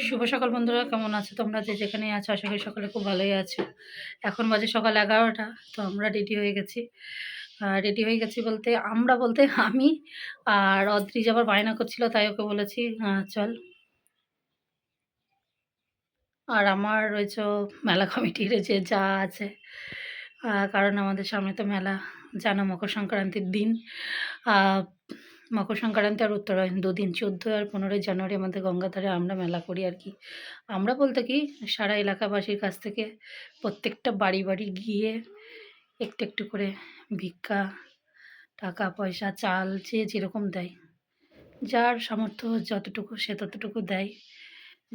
শুভ সকাল বন্ধুরা, কেমন আছো তোমরা? যে যেখানে আছো আশা করি সকলে খুব ভালোই আছো। এখন বাজে সকাল 11টা। তো আমরা রেডি হয়ে গেছি। রেডি হয়ে গেছি বলতে আমরা বলতে আমি আর অদ্রিজ আবার বায়না করছিল, তাই ওকে বলেছি চল। আর আমার রয়েছে মেলা কমিটির যে যা আছে, কারণ আমাদের সামনে তো মেলা, জানো মকর সংক্রান্তির দিন। আহ, মকর সংক্রান্তি আর উত্তরায়ণ দুদিন, 14 আর 15 জানুয়ারি আমাদের গঙ্গাধারে আমরা মেলা করি আর কি। আমরা বলতে কি, সারা এলাকাবাসীর কাছ থেকে প্রত্যেকটা বাড়ি বাড়ি গিয়ে একটু একটু করে ভিক্ষা, টাকা পয়সা, চাল, যে যেরকম দেয়, যার সামর্থ্য যতটুকু সে ততটুকু দেয়।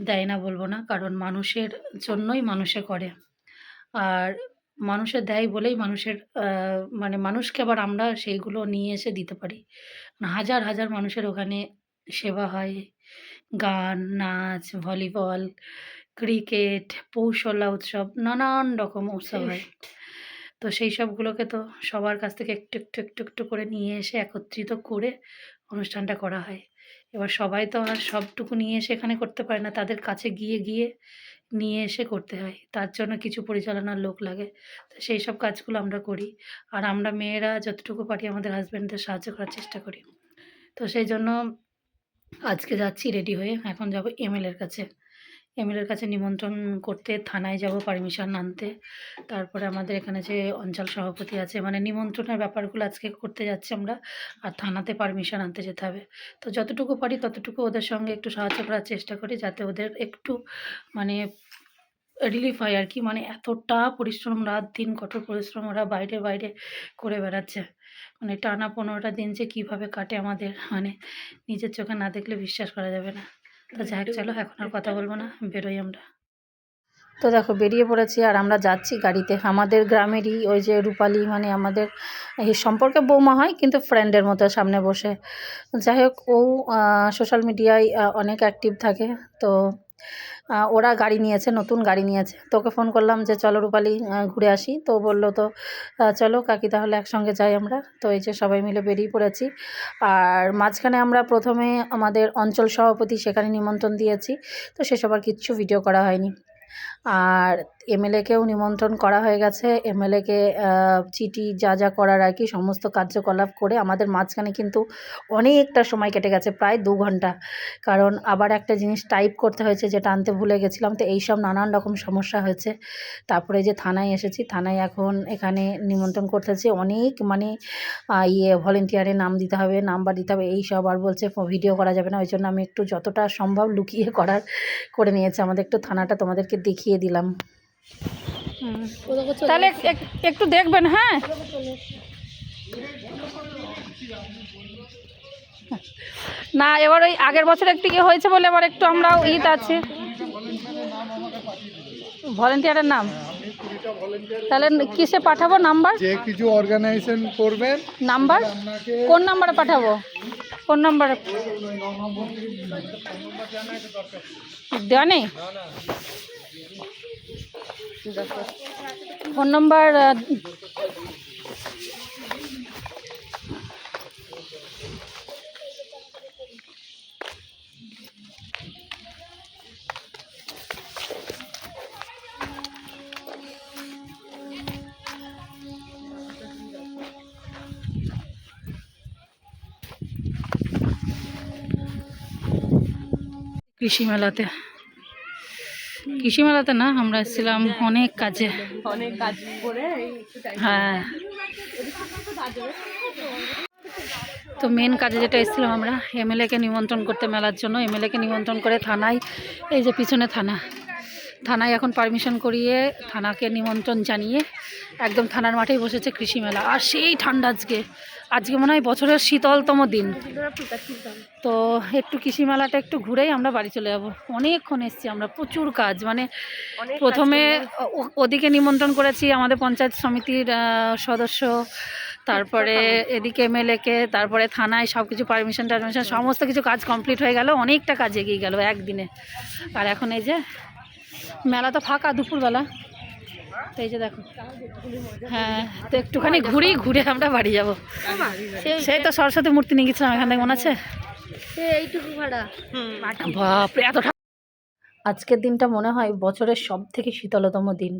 দেয় না বলবো না, কারণ মানুষের জন্যই মানুষে করে। আর মানুষে দেয় বলেই মানুষের মানে মানুষকে আবার আমরা সেইগুলো নিয়ে এসে দিতে পারি। হাজার হাজার মানুষের ওখানে সেবা হয়, গান, নাচ, ভলিবল, ক্রিকেট, পৌষলা উৎসব, নানান রকম উৎসব হয়। তো সেই সবগুলোকে তো সবার কাছ থেকে একটু একটু একটু একটু করে নিয়ে এসে একত্রিত করে অনুষ্ঠানটা করা হয়। এবার সবাই তো আর সবটুকু নিয়ে এসে এখানে করতে পারে না, তাদের কাছে গিয়ে গিয়ে নিয়ে এসে করতে হয়। তার জন্য কিছু পরিচালনার লোক লাগে। তো সেই সব কাজগুলো আমরা করি। আর আমরা মেয়েরা যতটুকু পারি আমাদের হাজব্যান্ডদের সাহায্য করার চেষ্টা করি। তো সেই জন্য আজকে যাচ্ছি রেডি হয়ে, এখন যাব এমএলএর কাছে। এমএলএর কাছে নিমন্ত্রণ করতে থানায় যাব পারমিশন আনতে। তারপরে আমাদের এখানে যে অঞ্চল সভাপতি আছে, মানে নিমন্ত্রণের ব্যাপারগুলো আজকে করতে যাচ্ছি আমরা। আর থানাতে পারমিশন আনতে যেতে হবে। তো যতটুকু পারি ততটুকু ওদের সঙ্গে একটু সাহায্য করার চেষ্টা করি, যাতে ওদের একটু মানে রিলিফ হয় আর কি। মানে এতটা পরিশ্রম, রাত দিন কঠোর পরিশ্রম, ওরা বাইরে বাইরে করে বেড়াচ্ছে। মানে টানা 15টা দিন যে কীভাবে কাটে আমাদের, মানে নিজের চোখে না দেখলে বিশ্বাস করা যাবে না। তো যাই হোক, চলো এখন আর কথা বলবো না, বেরোই আমরা। তো দেখো বেরিয়ে পড়েছি আর আমরা যাচ্ছি গাড়িতে। আমাদের গ্রামেরই ওই যে রূপালী, মানে আমাদের এই সম্পর্কে বৌমা হয় কিন্তু ফ্রেন্ডের মতো সামনে বসে। যাই হোক, ও সোশ্যাল মিডিয়ায় অনেক অ্যাক্টিভ থাকে। তো ওরা গাড়ি নিয়েছে, নতুন গাড়ি নিয়েছে। তো ওকে ফোন করলাম যে চলো রূপালী ঘুরে আসি। তো বললো তো চলো কাকি, তাহলে একসঙ্গে যাই আমরা। তো এই যে সবাই মিলে বেরিয়ে পড়েছি। আর মাঝখানে আমরা প্রথমে আমাদের অঞ্চল সভাপতি, সেখানে নিমন্ত্রণ দিয়েছি। তো সেসব আর কিচ্ছু ভিডিও করা হয়নি। আর এমএলএকেও নিমন্ত্রণ করা হয়ে গেছে। এমএলএকে চিঠি যা যা করার আর কি সমস্ত কার্যকলাপ করে আমাদের মাঝখানে কিন্তু অনেকটা সময় কেটে গেছে, প্রায় 2 ঘন্টা। কারণ আবার একটা জিনিস টাইপ করতে হয়েছে, যেটা আনতে ভুলে গেছিলাম। তো এইসব নানান রকম সমস্যা হয়েছে। তারপরে যে থানায় এসেছি, থানায় এখন এখানে নিমন্ত্রণ করতেছে অনেক, মানে ভলেন্টিয়ারের নাম দিতে হবে, নাম্বার দিতে হবে, এইসব। আর বলছে ভিডিও করা যাবে না। ওই জন্য আমি একটু যতটা সম্ভব লুকিয়ে করে নিয়েছি। আমাদের একটু থানাটা তোমাদেরকে দেখিয়ে দিলাম। তাহলে একটু দেখবেন। হ্যাঁ, না এবার ওই আগের বছর একটু ইয়ে হয়েছে বলে এবার একটু আমরাও ঈদ আছে। ভলেন্টিয়ারের নাম তাহলে কিসে পাঠাবো? নাম্বার, যে কিছু অর্গানাইজেশন করবেন নাম্বার কোন নাম্বারে পাঠাবো? কোন নাম্বারে দেওয়া নেই? ফোন নাম্বার কৃষি মেলাতে না, আমরা এসেছিলাম অনেক কাজে, হ্যাঁ। তো মেন কাজে যেটা এসেছিলাম আমরা, এমএলএকে নিমন্ত্রণ করতে মেলার জন্য। এমএলএকে নিমন্ত্রণ করে থানায়, এই যে পিছনে থানায় এখন পারমিশন করিয়ে থানাকে নিমন্ত্রণ জানিয়ে একদম থানার মাঠেই বসেছে কৃষি মেলা। আর সেই ঠান্ডা, আজকে মনে হয় বছরের শীতলতম দিন। তো একটু কৃষি মেলাটা একটু ঘুরেই আমরা বাড়ি চলে যাব। অনেকক্ষণ এসেছি আমরা, প্রচুর কাজ। মানে প্রথমে ওদিকে নিমন্ত্রণ করেছি আমাদের পঞ্চায়েত সমিতির সদস্য, তারপরে এদিকে এমএলএকে, তারপরে থানায় সব কিছু পারমিশন সমস্ত কিছু কাজ কমপ্লিট হয়ে গেল। অনেকটা কাজ এগিয়ে গেল একদিনে। আর এখন এই যে মেলা তো ফাঁকা দুপুরবেলা। তো এই যে দেখো, হ্যাঁ, তো একটুখানি ঘুরে আমরা বাড়ি যাব। সেই তো সরস্বতী মূর্তি নিয়ে গেছিলাম এখান থেকে, মনে আছে? এইটুকু ভাড়া, বাপরে এত আজকের দিনটা মনে হয় বছরের সবথেকে শীতলতম দিন।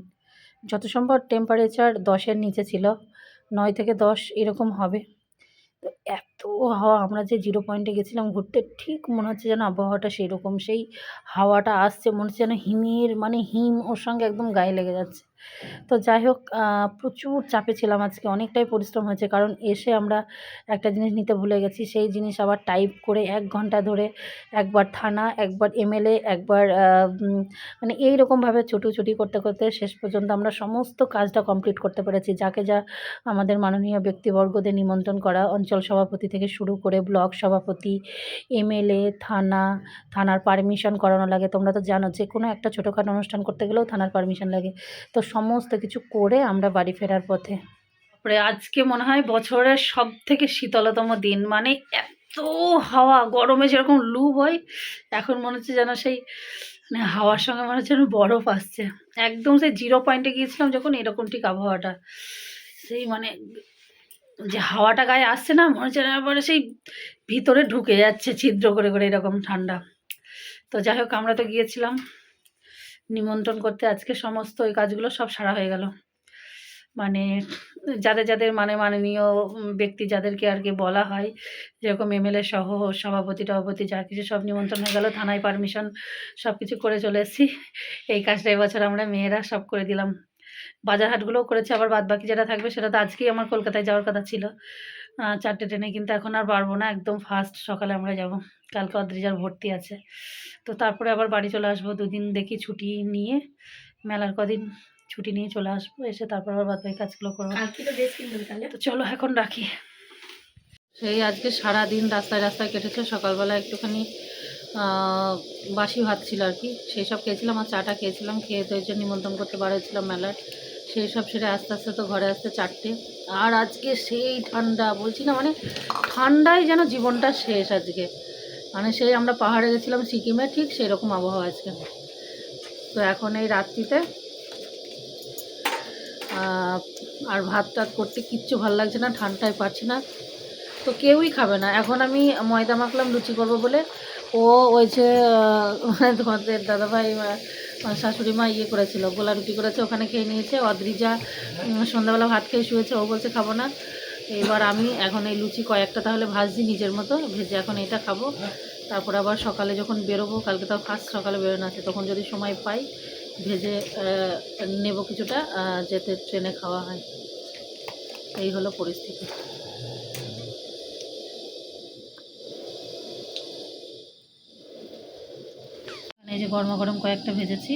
যত সম্ভব টেম্পারেচার ১০ এর নিচে ছিল। ৯ থেকে ১০ এরকম হবে। তো এত হাওয়া, আমরা যে জিরো পয়েন্টে গেছিলাম ঘুরতে, ঠিক মনে হচ্ছে যেন আবহাওয়াটা সেইরকম। সেই হাওয়াটা আসছে মনে হচ্ছে যেন হিমের মানে হিম ওর সঙ্গে একদম গায়ে লেগে যাচ্ছে। তো যাই হোক, প্রচুর চাপে ছিলাম আজকে, অনেকটাই পরিশ্রম হয়েছে। কারণ এসে আমরা একটা জিনিস নিতে ভুলে গেছি। সেই জিনিস আবার টাইপ করে ১ ঘন্টা ধরে একবার থানা, একবার এমএলএ, একবার মানে এইরকমভাবে ছুটোছুটি করতে, করতে শেষ পর্যন্ত আমরা সমস্ত কাজটা কমপ্লিট করতে পেরেছি। যাকে যা আমাদের মাননীয় ব্যক্তিবর্গদের নিমন্ত্রণ করা, অঞ্চল সভাপতি থেকে শুরু করে ব্লক সভাপতি, এমএলএ, থানার পারমিশন করানো লাগে। তোমরা তো জানো যে কোনো একটা ছোটোখাটো অনুষ্ঠান করতে গেলেও থানার পারমিশন লাগে। তো সমস্ত কিছু করে আমরা বাড়ি ফেরার পথে, তারপরে আজকে মনে হয় বছরের সবথেকে শীতলতম দিন। মানে এত হাওয়া, গরমে যেরকম লু বয়, এখন মনে হচ্ছে যেন সেই মানে হাওয়ার সঙ্গে মনে হচ্ছে যেন বরফ আসছে। একদম সেই জিরো পয়েন্টে গিয়েছিলাম যখন, এরকম ঠিক আবহাওয়াটা। সেই মানে যে হাওয়াটা গায়ে আসছে না, মনে হচ্ছে যেন একেবারে সেই ভিতরে ঢুকে যাচ্ছে ছিদ্র করে, করে এরকম ঠান্ডা। তো যাই হোক, আমরা তো গিয়েছিলাম নিমন্ত্রণ করতে। আজকে সমস্ত ওই কাজগুলো সব সারা হয়ে গেল। মানে যাদের মানে মাননীয় ব্যক্তি যাদেরকে আর কি বলা হয়, যেরকম এমএলএ সহ সভাপতি টভাপতি যা কিছু সব নিমন্ত্রণ হয়ে গেল, থানায় পারমিশন সব কিছু করে চলে এসেছি। এই কাজটা এবছর আমরা মেয়েরা সব করে দিলাম। বাজার হাটগুলোও করেছি, আবার বাদবাকি যেটা থাকবে সেটা তো আজকেই আমার কলকাতায় যাওয়ার কথা ছিল 4টে ট্রেনে, কিন্তু এখন আর পারবো না, একদম ফার্স্ট সকালে আমরা যাব। কালকে অদ্রিজার ভর্তি আছে। তো তারপরে আবার বাড়ি চলে আসবো, 2 দিন দেখি ছুটি নিয়ে, মেলার কদিন ছুটি নিয়ে চলে আসবো। এসে তারপর আবার বাদবাকি কাজগুলো করবো। কালকে তো ড্রেস কিনবে তাহলে। তো চলো এখন রাখি। সেই আজকে সারাদিন রাস্তায় রাস্তায় কেটেছে। সকালবেলা একটুখানি বাসি ভাত ছিল আর কি, সেই সব খেয়েছিলাম আর চাটা খেয়েছিলাম। খেয়ে তো এই জন্য নিমন্ত্রণ করতে বাড়িয়েছিলাম মেলার, সেই সব সেরে আস্তে আস্তে তো ঘরে আসতে 4টে। আর আজকে সেই ঠান্ডা, বলছি না মানে ঠান্ডায় যেন জীবনটা শেষ আজকে। মানে সেই আমরা পাহাড়ে গেছিলাম সিকিমে, ঠিক সেই রকম আবহাওয়া আজকে। তো এখন এই রাত্রিতে আর ভাত টাত করতে কিচ্ছু ভালো লাগছে না, ঠান্ডায় পারছি না। তো কেউই খাবে না। এখন আমি ময়দা মাখলাম লুচি করবো বলে। ও ওই যে তোমাদের দাদাভাই শাশুড়ি মা ইয়ে করেছিল, গোলা রুটি করেছে, ওখানে খেয়ে নিয়েছে। অদ্রিজা সন্ধ্যাবেলা ভাত খেয়ে শুয়েছে, ও বলছে খাবো না। এবার আমি এখন এই লুচি কয়েকটা তাহলে ভাজছি নিজের মতো, ভেজে এখন এটা খাবো। তারপর আবার সকালে যখন বেরোবো, কালকে তো ফার্স্ট সকালে বেরোনো আছে, তখন যদি সময় পাই ভেজে নেব কিছুটা, যেতে ট্রেনে খাওয়া হয়। এই হলো পরিস্থিতি। এই যে গরমা গরম কয়েকটা ভেজেছি,